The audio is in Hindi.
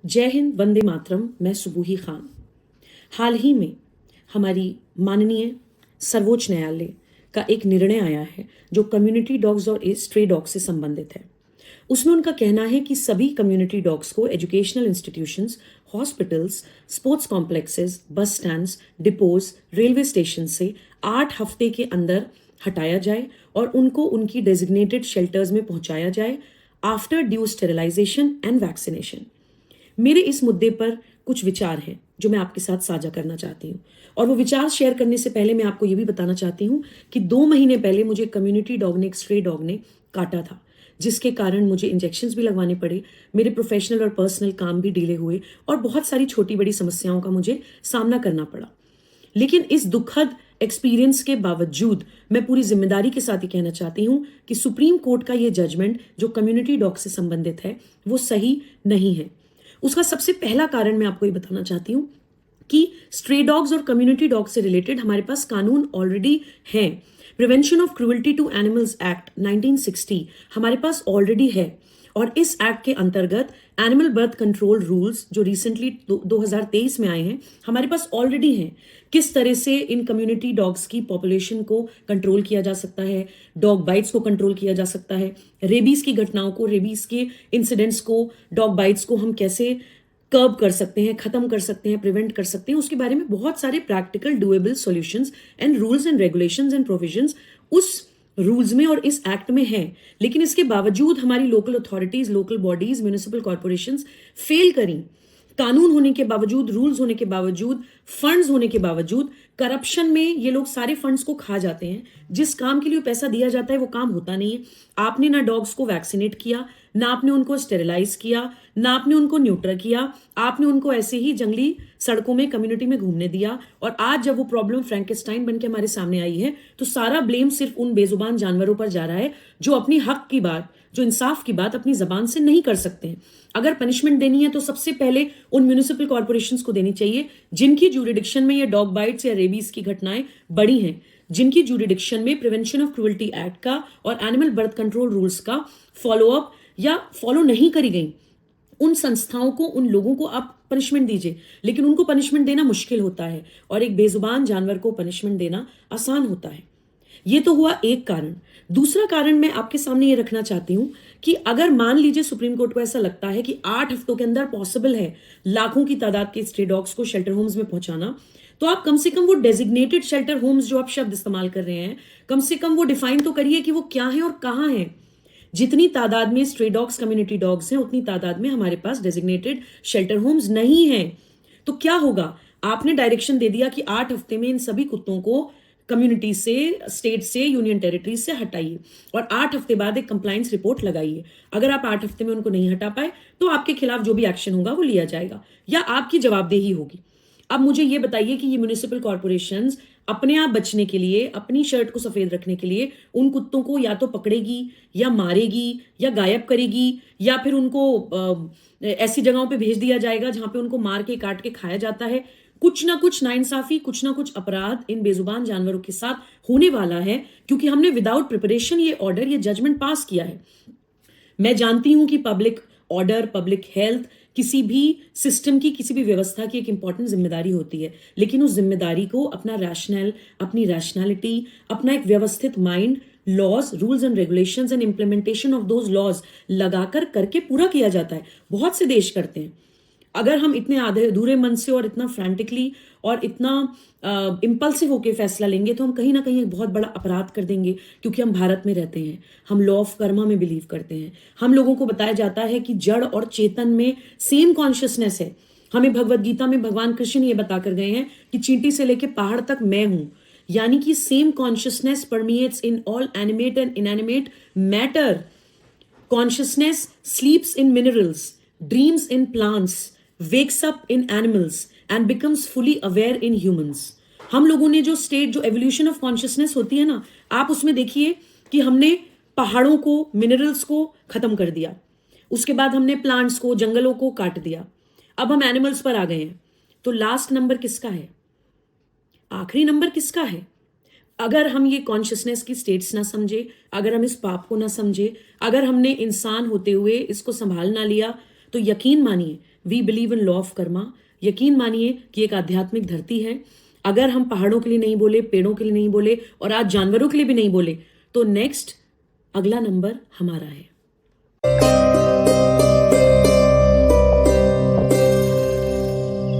जय हिंद, वंदे मातरम। मैं सुबूही खान। हाल ही में हमारी माननीय सर्वोच्च न्यायालय का एक निर्णय आया है जो कम्युनिटी डॉग्स और स्ट्रे डॉग्स से संबंधित है। उसमें उनका कहना है कि सभी कम्युनिटी डॉग्स को educational institutions, hospitals, sports complexes, बस स्टैंड्स, डिपोज, रेलवे स्टेशन से 8 हफ्ते के अंदर हटाया जाए और उनको उनकी डेजिग्नेटेड शेल्टर्स में पहुंचाया जाए after due sterilization and vaccination. मेरे इस मुद्दे पर कुछ विचार हैं जो मैं आपके साथ साझा करना चाहती हूँ। और वो विचार शेयर करने से पहले मैं आपको ये भी बताना चाहती हूँ कि 2 महीने पहले मुझे कम्युनिटी डॉग ने, एक स्ट्रे डॉग ने काटा था, जिसके कारण मुझे इंजेक्शंस भी लगवाने पड़े, मेरे प्रोफेशनल और पर्सनल काम भी डिले हुए और बहुत सारी छोटी बड़ी समस्याओं का मुझे सामना करना पड़ा। लेकिन इस दुखद एक्सपीरियंस के बावजूद मैं पूरी जिम्मेदारी के साथ ही कहना चाहती हूँ कि सुप्रीम कोर्ट का ये जजमेंट जो कम्युनिटी डॉग से संबंधित है वो सही नहीं है। उसका सबसे पहला कारण मैं आपको ये बताना चाहती हूँ कि स्ट्रे डॉग्स और कम्युनिटी डॉग से रिलेटेड हमारे पास कानून ऑलरेडी हैं। Prevention of cruelty to animals act 1960 हमारे पास ऑलरेडी है और इस एक्ट के अंतर्गत एनिमल बर्थ कंट्रोल रूल्स जो रिसेंटली 2023 में आए हैं हमारे पास ऑलरेडी हैं। किस तरह से इन कम्युनिटी डॉग्स की पॉपुलेशन को कंट्रोल किया जा सकता है, डॉग बाइट्स को कंट्रोल किया जा सकता है, रेबीज की घटनाओं को, रेबीज के इंसिडेंट्स को, डॉग बाइट्स को हम कैसे कर्ब कर सकते हैं, खत्म कर सकते हैं, प्रिवेंट कर सकते हैं, उसके बारे में बहुत सारे practical doable solutions and rules and regulations and provisions उस रूल्स में और इस एक्ट में है। लेकिन इसके बावजूद हमारी local authorities, local bodies, municipal corporations fail करी। कानून होने के बावजूद, रूल्स होने के बावजूद, फंड्स होने के बावजूद करप्शन में ये लोग सारे फंड्स को खा जाते हैं। जिस काम के लिए पैसा दिया जाता है वो काम होता नहीं है। आपने ना डॉग्स को वैक्सीनेट किया, ना आपने उनको स्टेरिलाइज किया, ना आपने उनको न्यूट्र किया, आपने उनको ऐसे ही जंगली सड़कों में, कम्युनिटी में घूमने दिया। और आज जब वो प्रॉब्लम फ्रैंकेस्टाइन बन के हमारे सामने आई है तो सारा ब्लेम सिर्फ उन बेजुबान जानवरों पर जा रहा है जो अपनी हक की बात, जो इंसाफ की बात अपनी जबान से नहीं कर सकते हैं। अगर पनिशमेंट देनी है तो सबसे पहले उन म्युनिसिपल कॉर्पोरेशंस को देनी चाहिए जिनकी ज्यूरिडिक्शन में ये डॉग बाइट्स या रेबीज की घटनाएं बड़ी हैं, जिनकी ज्यूरिडिक्शन में प्रिवेंशन ऑफ क्रूएल्टी एक्ट का और एनिमल बर्थ कंट्रोल रूल्स का फॉलो अप या फॉलो नहीं करी गई। उन संस्थाओं को, उन लोगों को आप पनिशमेंट दीजिए। लेकिन उनको पनिशमेंट देना मुश्किल होता है और एक बेजुबान जानवर को पनिशमेंट देना आसान होता है। ये तो हुआ एक कारण। दूसरा कारण मैं आपके सामने ये रखना चाहती हूं कि अगर मान लीजिए सुप्रीम कोर्ट को ऐसा लगता है कि 8 हफ्तों के अंदर पॉसिबल है लाखों की तादाद के स्ट्रे डॉग्स को शेल्टर होम्स में पहुंचाना, तो आप कम से कम वो डेजिग्नेटेड शेल्टर होम्स जो आप शब्द इस्तेमाल कर रहे हैं, कम से कम वो डिफाइन तो करिए कि वो क्या है और कहां है। जितनी तादाद में स्ट्रे डॉग्स, कम्युनिटी डॉग्स हैं, उतनी तादाद में हमारे पास डेजिग्नेटेड शेल्टर होम्स नहीं है। तो क्या होगा? आपने डायरेक्शन दे दिया कि 8 हफ्ते में इन सभी कुत्तों को कम्युनिटी से, स्टेट से, यूनियन टेरिटरीज से हटाइए और 8 हफ्ते बाद एक कंप्लायंस रिपोर्ट लगाइए। अगर आप 8 हफ्ते में उनको नहीं हटा पाए तो आपके खिलाफ जो भी एक्शन होगा वो लिया जाएगा या आपकी जवाबदेही होगी। अब मुझे ये बताइए कि ये म्युनिसिपल कॉर्पोरेशंस अपने आप बचने के लिए, अपनी शर्ट को सफेद रखने के लिए उन कुत्तों को या तो पकड़ेगी या मारेगी या गायब करेगी या फिर उनको ऐसी जगहों पे भेज दिया जाएगा जहां पे उनको मार के, काट के खाया जाता है। कुछ ना कुछ नाइंसाफी, कुछ ना कुछ अपराध इन बेजुबान जानवरों के साथ होने वाला है क्योंकि हमने विदाउट प्रिपरेशन ये ऑर्डर, ये जजमेंट पास किया है। मैं जानती हूं कि पब्लिक ऑर्डर, पब्लिक हेल्थ किसी भी सिस्टम की, किसी भी व्यवस्था की एक इंपॉर्टेंट जिम्मेदारी होती है, लेकिन उस जिम्मेदारी को अपना रैशनल, अपनी रैशनैलिटी, अपना एक व्यवस्थित mind, laws, rules and regulations and implementation of those laws लगाकर करके पूरा किया जाता है। बहुत से देश करते हैं। अगर हम इतने आधे अधूरे मन से और इतना फ्रैंटिकली और इतना इम्पल्सिव होकर फैसला लेंगे तो हम कहीं ना कहीं एक बहुत बड़ा अपराध कर देंगे क्योंकि हम भारत में रहते हैं, हम लॉ ऑफ कर्मा में बिलीव करते हैं। हम लोगों को बताया जाता है कि जड़ और चेतन में सेम कॉन्शियसनेस है। हमें भगवत गीता में भगवान कृष्ण ये बता कर गए हैं कि चींटी से लेके पहाड़ तक मैं हूं, यानी कि same consciousness permeates in all animate and inanimate matter. Consciousness sleeps in minerals, dreams in plants, wakes up in animals and becomes fully aware in humans। हम लोगों ने जो स्टेट, जो एवोल्यूशन ऑफ कॉन्शियसनेस होती है ना, आप उसमें देखिए कि हमने पहाड़ों को, मिनरल्स को खत्म कर दिया, उसके बाद हमने प्लांट्स को, जंगलों को काट दिया, अब हम एनिमल्स पर आ गए हैं। तो लास्ट नंबर किसका है? आखिरी नंबर किसका है? अगर हम ये कॉन्शियसनेस की स्टेट्स ना समझे, अगर हम इस पाप को ना समझे, अगर हमने इंसान होते हुए इसको संभाल ना लिया, तो यकीन मानिए we believe in law of karma. यकीन मानिए कि एक आध्यात्मिक धरती है। अगर हम पहाड़ों के लिए नहीं बोले, पेड़ों के लिए नहीं बोले और आज जानवरों के लिए भी नहीं बोले, तो नेक्स्ट अगला नंबर हमारा है।